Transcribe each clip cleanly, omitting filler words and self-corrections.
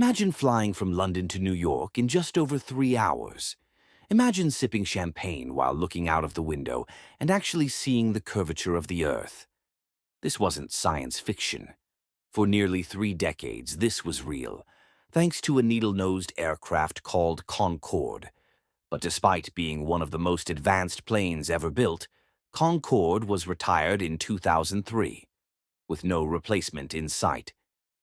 Imagine flying from London to New York in just over 3 hours. Imagine sipping champagne while looking out of the window and actually seeing the curvature of the Earth. This wasn't science fiction. For nearly 3 decades, this was real, thanks to a needle-nosed aircraft called Concorde. But despite being one of the most advanced planes ever built, Concorde was retired in 2003, with no replacement in sight.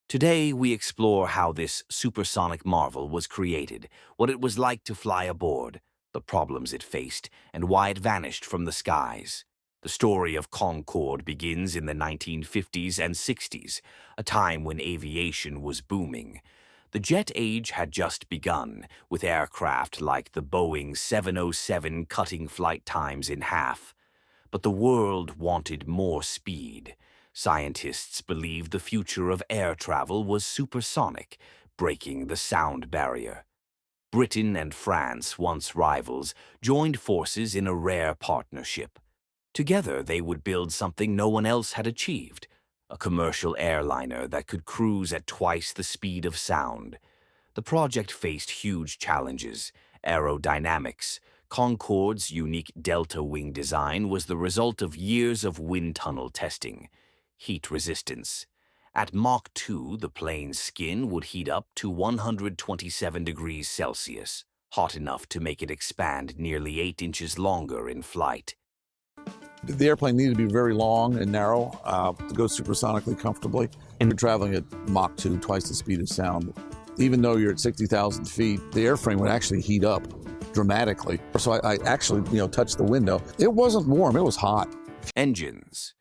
Today, we explore how this supersonic marvel was created, what it was like to fly aboard, the problems it faced, and why it vanished from the skies. The story of Concorde begins in the 1950s and 60s, a time when aviation was booming. The jet age had just begun, with aircraft like the Boeing 707 cutting flight times in half. But the world wanted more speed. Scientists believed the future of air travel was supersonic, breaking the sound barrier. Britain and France, once rivals, joined forces in a rare partnership. Together, they would build something no one else had achieved, a commercial airliner that could cruise at twice the speed of sound. The project faced huge challenges: aerodynamics. Concorde's unique delta wing design was the result of years of wind tunnel testing. Heat resistance. At Mach 2, the plane's skin would heat up to 127 degrees Celsius, hot enough to make it expand nearly 8 inches longer in flight. The airplane needed to be very long and narrow to go supersonically comfortably. And you're traveling at Mach 2, twice the speed of sound. Even though you're at 60,000 feet, the airframe would actually heat up dramatically. So I actually, touched the window. It wasn't warm, it was hot. Engines.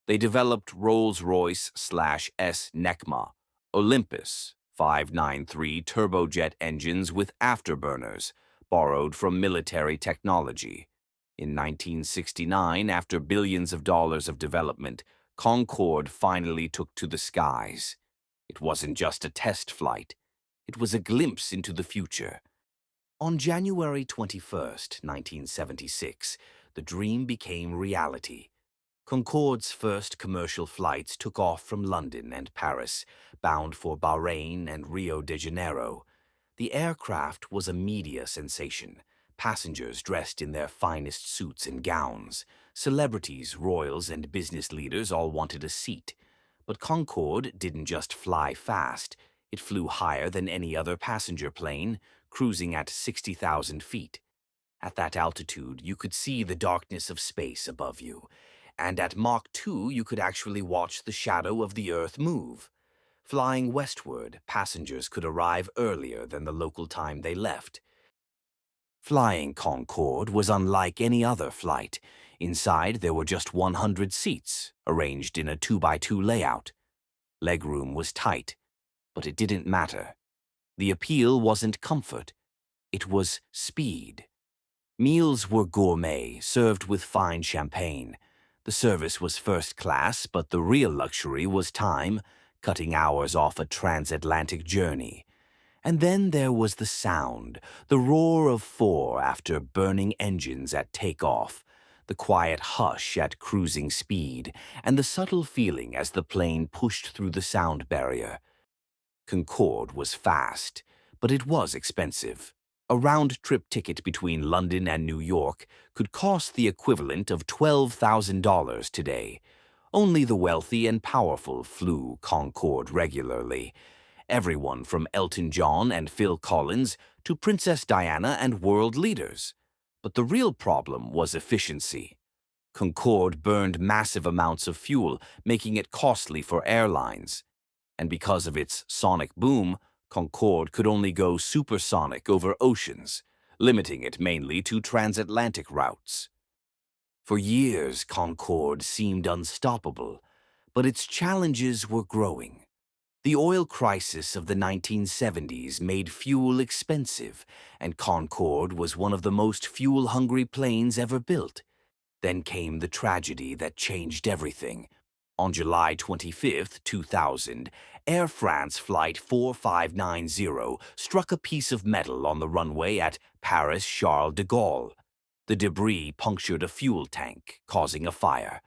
They developed Rolls-Royce/S NECMA, Olympus 593 turbojet engines with afterburners, borrowed from military technology. In 1969, after billions of dollars of development, Concorde finally took to the skies. It wasn't just a test flight. It was a glimpse into the future. On January 21st, 1976, the dream became reality. Concorde's first commercial flights took off from London and Paris, bound for Bahrain and Rio de Janeiro. The aircraft was a media sensation. Passengers dressed in their finest suits and gowns. Celebrities, royals, and business leaders all wanted a seat. But Concorde didn't just fly fast. It flew higher than any other passenger plane, cruising at 60,000 feet. At that altitude, you could see the darkness of space above you. And at Mach 2, you could actually watch the shadow of the Earth move. Flying westward, passengers could arrive earlier than the local time they left. Flying Concorde was unlike any other flight. Inside, there were just 100 seats, arranged in a 2x2 layout. Legroom was tight, but it didn't matter. The appeal wasn't comfort. It was speed. Meals were gourmet, served with fine champagne. The service was first class, but the real luxury was time, cutting hours off a transatlantic journey. And then there was the sound, the roar of four after burning engines at takeoff, the quiet hush at cruising speed, and the subtle feeling as the plane pushed through the sound barrier. Concorde was fast, but it was expensive. A round-trip ticket between London and New York could cost the equivalent of $12,000 today. Only the wealthy and powerful flew Concorde regularly. Everyone from Elton John and Phil Collins to Princess Diana and world leaders. But the real problem was efficiency. Concorde burned massive amounts of fuel, making it costly for airlines. And because of its sonic boom, Concorde could only go supersonic over oceans, limiting it mainly to transatlantic routes. For years, Concorde seemed unstoppable, but its challenges were growing. The oil crisis of the 1970s made fuel expensive, and Concorde was one of the most fuel-hungry planes ever built. Then came the tragedy that changed everything. On July 25, 2000, Air France Flight 4590 struck a piece of metal on the runway at Paris-Charles de Gaulle. The debris punctured a fuel tank, causing a fire.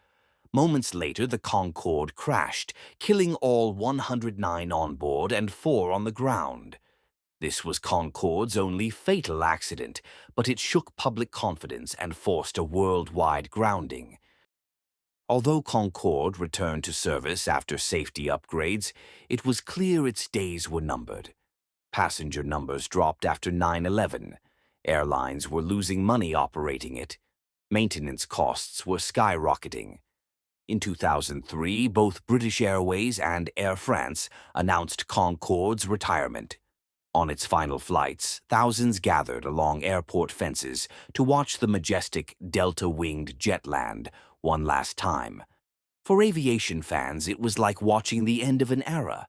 Moments later, the Concorde crashed, killing all 109 on board and 4 on the ground. This was Concorde's only fatal accident, but it shook public confidence and forced a worldwide grounding. Although Concorde returned to service after safety upgrades, it was clear its days were numbered. Passenger numbers dropped after 9/11. Airlines were losing money operating it. Maintenance costs were skyrocketing. In 2003, both British Airways and Air France announced Concorde's retirement. On its final flights, thousands gathered along airport fences to watch the majestic delta-winged jet land one last time. For aviation fans, it was like watching the end of an era.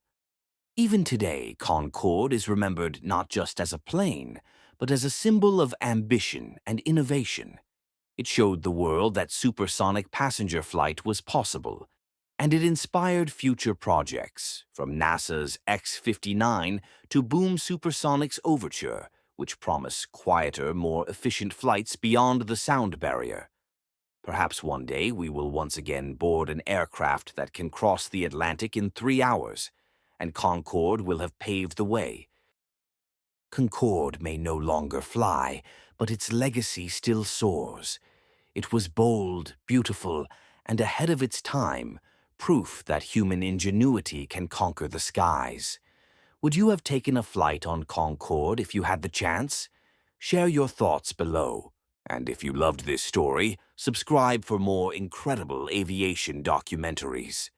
Even today, Concorde is remembered not just as a plane, but as a symbol of ambition and innovation. It showed the world that supersonic passenger flight was possible, and it inspired future projects, from NASA's X-59 to Boom Supersonic's Overture, which promise quieter, more efficient flights beyond the sound barrier. Perhaps one day we will once again board an aircraft that can cross the Atlantic in 3 hours, and Concorde will have paved the way. Concorde may no longer fly, but its legacy still soars. It was bold, beautiful, and ahead of its time, proof that human ingenuity can conquer the skies. Would you have taken a flight on Concorde if you had the chance? Share your thoughts below. And if you loved this story, subscribe for more incredible aviation documentaries.